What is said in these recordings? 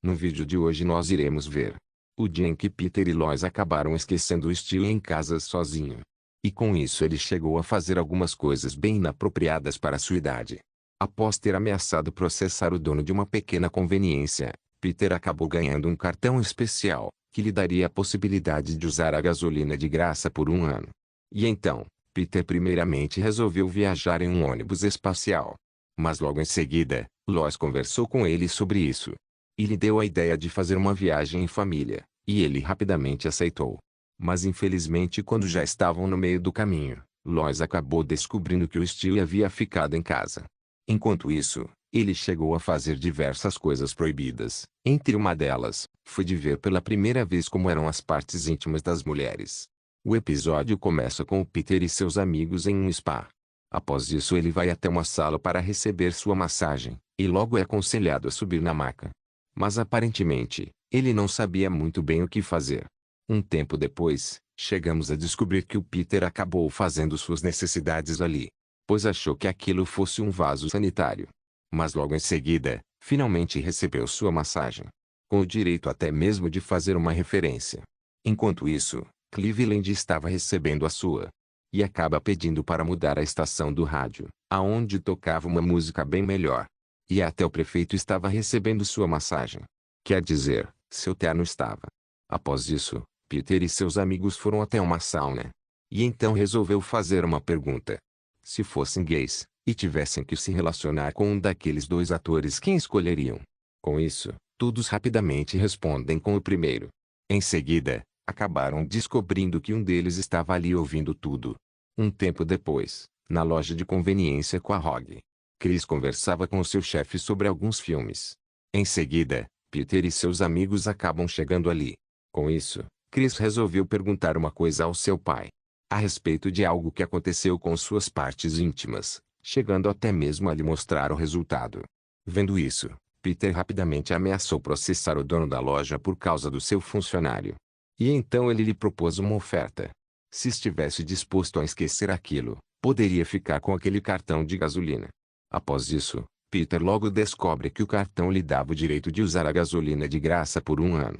No vídeo de hoje nós iremos ver o dia em que Peter e Lois acabaram esquecendo o Stu em casa sozinho. E com isso ele chegou a fazer algumas coisas bem inapropriadas para sua idade. Após ter ameaçado processar o dono de uma pequena conveniência, Peter acabou ganhando um cartão especial, que lhe daria a possibilidade de usar a gasolina de graça por um ano. E então, Peter primeiramente resolveu viajar em um ônibus espacial. Mas logo em seguida, Lois conversou com ele sobre isso. E lhe deu a ideia de fazer uma viagem em família, e ele rapidamente aceitou. Mas infelizmente quando já estavam no meio do caminho, Lois acabou descobrindo que o Stu havia ficado em casa. Enquanto isso, ele chegou a fazer diversas coisas proibidas. Entre uma delas, foi de ver pela primeira vez como eram as partes íntimas das mulheres. O episódio começa com o Peter e seus amigos em um spa. Após isso ele vai até uma sala para receber sua massagem, e logo é aconselhado a subir na maca. Mas aparentemente, ele não sabia muito bem o que fazer. Um tempo depois, chegamos a descobrir que o Peter acabou fazendo suas necessidades ali, pois achou que aquilo fosse um vaso sanitário. Mas logo em seguida, finalmente recebeu sua massagem, com o direito até mesmo de fazer uma referência. Enquanto isso, Cleveland estava recebendo a sua. E acaba pedindo para mudar a estação do rádio, aonde tocava uma música bem melhor. E até o prefeito estava recebendo sua massagem. Quer dizer, seu terno estava. Após isso, Peter e seus amigos foram até uma sauna. E então resolveu fazer uma pergunta. Se fossem gays, e tivessem que se relacionar com um daqueles dois atores, quem escolheriam? Com isso, todos rapidamente respondem com o primeiro. Em seguida, acabaram descobrindo que um deles estava ali ouvindo tudo. Um tempo depois, na loja de conveniência com a Rogue, Chris conversava com o seu chefe sobre alguns filmes. Em seguida, Peter e seus amigos acabam chegando ali. Com isso, Chris resolveu perguntar uma coisa ao seu pai, a respeito de algo que aconteceu com suas partes íntimas, chegando até mesmo a lhe mostrar o resultado. Vendo isso, Peter rapidamente ameaçou processar o dono da loja por causa do seu funcionário. E então ele lhe propôs uma oferta. Se estivesse disposto a esquecer aquilo, poderia ficar com aquele cartão de gasolina. Após isso, Peter logo descobre que o cartão lhe dava o direito de usar a gasolina de graça por um ano.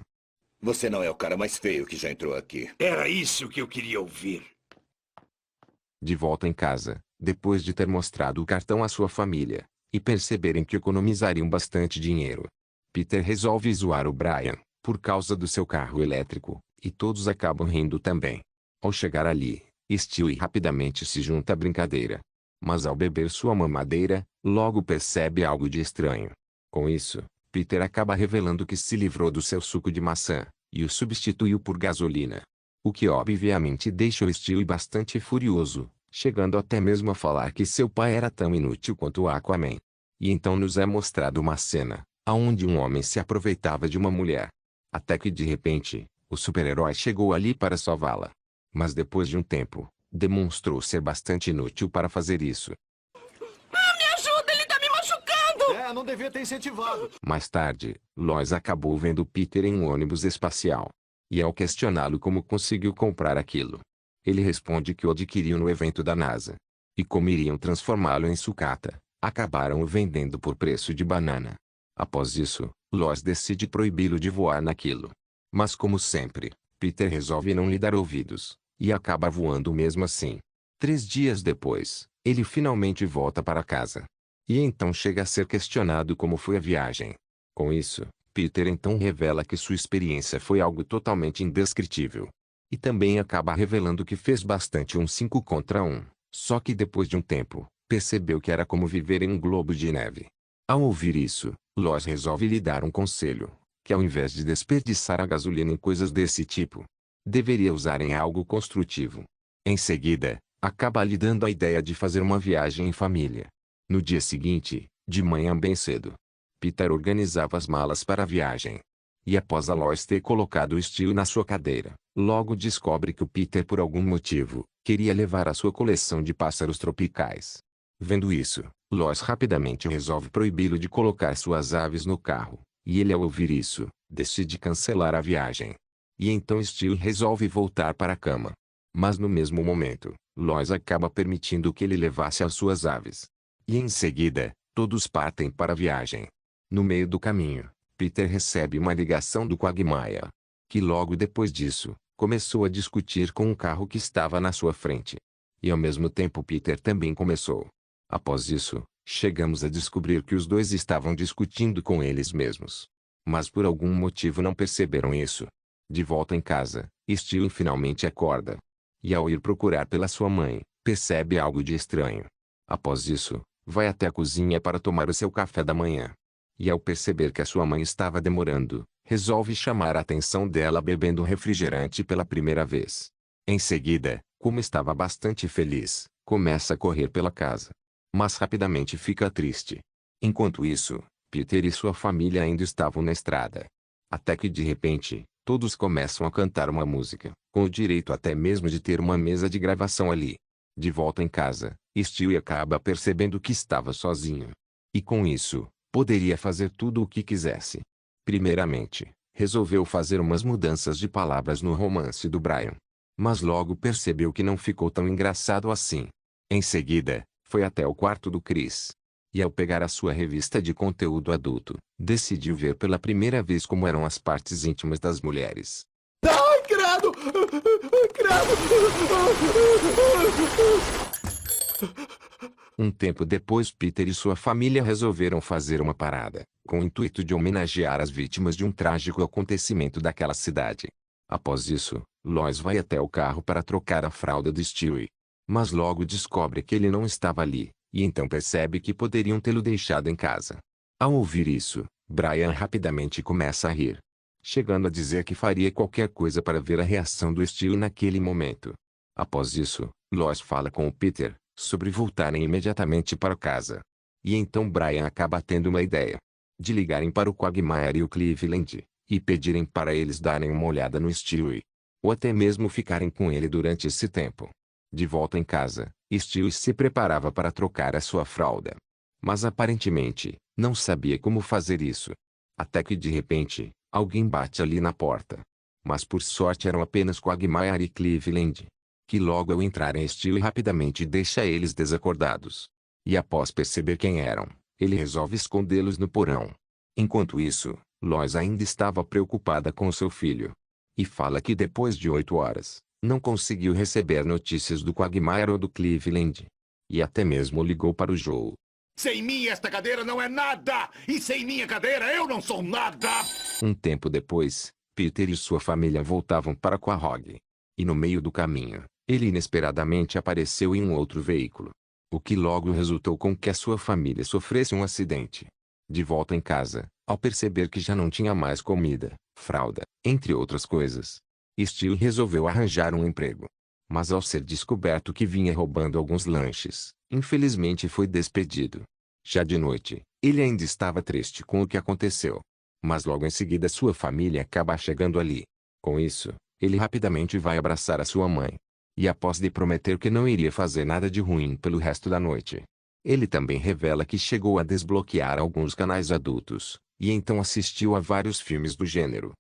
Você não é o cara mais feio que já entrou aqui. Era isso que eu queria ouvir. De volta em casa, depois de ter mostrado o cartão à sua família, e perceberem que economizariam bastante dinheiro, Peter resolve zoar o Brian, por causa do seu carro elétrico, e todos acabam rindo também. Ao chegar ali, Stewie rapidamente se junta à brincadeira. Mas ao beber sua mamadeira, logo percebe algo de estranho. Com isso, Peter acaba revelando que se livrou do seu suco de maçã, e o substituiu por gasolina. O que obviamente deixa o Stewie bastante furioso, chegando até mesmo a falar que seu pai era tão inútil quanto o Aquaman. E então nos é mostrado uma cena, onde um homem se aproveitava de uma mulher. Até que de repente, o super-herói chegou ali para salvá-la. Mas depois de um tempo, demonstrou ser bastante inútil para fazer isso. Me ajuda, ele tá me machucando! Não devia ter incentivado. Mais tarde, Lois acabou vendo Peter em um ônibus espacial. E ao questioná-lo como conseguiu comprar aquilo, ele responde que o adquiriu no evento da NASA. E como iriam transformá-lo em sucata, acabaram o vendendo por preço de banana. Após isso, Lois decide proibi-lo de voar naquilo. Mas como sempre, Peter resolve não lhe dar ouvidos, e acaba voando mesmo assim. 3 dias depois, ele finalmente volta para casa. E então chega a ser questionado como foi a viagem. Com isso, Peter então revela que sua experiência foi algo totalmente indescritível. E também acaba revelando que fez bastante um 5 contra 1, só que depois de um tempo, percebeu que era como viver em um globo de neve. Ao ouvir isso, Lois resolve lhe dar um conselho, que ao invés de desperdiçar a gasolina em coisas desse tipo, deveria usar em algo construtivo. Em seguida, acaba lhe dando a ideia de fazer uma viagem em família. No dia seguinte, de manhã bem cedo, Peter organizava as malas para a viagem. E após a Lois ter colocado o Stu na sua cadeira, logo descobre que o Peter por algum motivo, queria levar a sua coleção de pássaros tropicais. Vendo isso, Lois rapidamente resolve proibi-lo de colocar suas aves no carro, e ele ao ouvir isso, decide cancelar a viagem. E então Stewie resolve voltar para a cama. Mas no mesmo momento, Lois acaba permitindo que ele levasse as suas aves. E em seguida, todos partem para a viagem. No meio do caminho, Peter recebe uma ligação do Quagmire, que logo depois disso, começou a discutir com um carro que estava na sua frente. E ao mesmo tempo Peter também começou. Após isso, chegamos a descobrir que os dois estavam discutindo com eles mesmos. Mas por algum motivo não perceberam isso. De volta em casa, Stewie finalmente acorda. E ao ir procurar pela sua mãe, percebe algo de estranho. Após isso, vai até a cozinha para tomar o seu café da manhã. E ao perceber que a sua mãe estava demorando, resolve chamar a atenção dela bebendo um refrigerante pela primeira vez. Em seguida, como estava bastante feliz, começa a correr pela casa. Mas rapidamente fica triste. Enquanto isso, Peter e sua família ainda estavam na estrada. Até que de repente, todos começam a cantar uma música, com o direito até mesmo de ter uma mesa de gravação ali. De volta em casa, Stewie acaba percebendo que estava sozinho. E com isso, poderia fazer tudo o que quisesse. Primeiramente, resolveu fazer umas mudanças de palavras no romance do Brian. Mas logo percebeu que não ficou tão engraçado assim. Em seguida, foi até o quarto do Chris. E ao pegar a sua revista de conteúdo adulto, decidiu ver pela primeira vez como eram as partes íntimas das mulheres. Ai, credo! Credo! Um tempo depois Peter e sua família resolveram fazer uma parada, com o intuito de homenagear as vítimas de um trágico acontecimento daquela cidade. Após isso, Lois vai até o carro para trocar a fralda de Stewie. Mas logo descobre que ele não estava ali, e então percebe que poderiam tê-lo deixado em casa. Ao ouvir isso, Brian rapidamente começa a rir, chegando a dizer que faria qualquer coisa para ver a reação do Stewie naquele momento. Após isso, Lois fala com o Peter sobre voltarem imediatamente para casa. E então Brian acaba tendo uma ideia de ligarem para o Quagmire e o Cleveland, e pedirem para eles darem uma olhada no Stewie, ou até mesmo ficarem com ele durante esse tempo. De volta em casa, Stewie se preparava para trocar a sua fralda. Mas aparentemente, não sabia como fazer isso. Até que de repente, alguém bate ali na porta. Mas por sorte eram apenas Quagmire e Cleveland, que logo ao entrarem Stewie rapidamente deixa eles desacordados. E após perceber quem eram, ele resolve escondê-los no porão. Enquanto isso, Lois ainda estava preocupada com seu filho. E fala que depois de 8 horas, não conseguiu receber notícias do Quagmire ou do Cleveland. E até mesmo ligou para o Joe. Sem mim esta cadeira não é nada! E sem minha cadeira eu não sou nada! Um tempo depois, Peter e sua família voltavam para Quahog. E no meio do caminho, ele inesperadamente apareceu em um outro veículo. O que logo resultou com que a sua família sofresse um acidente. De volta em casa, ao perceber que já não tinha mais comida, fralda, entre outras coisas, Stewie resolveu arranjar um emprego. Mas ao ser descoberto que vinha roubando alguns lanches, infelizmente foi despedido. Já de noite, ele ainda estava triste com o que aconteceu. Mas logo em seguida sua família acaba chegando ali. Com isso, ele rapidamente vai abraçar a sua mãe. E após lhe prometer que não iria fazer nada de ruim pelo resto da noite, ele também revela que chegou a desbloquear alguns canais adultos, e então assistiu a vários filmes do gênero.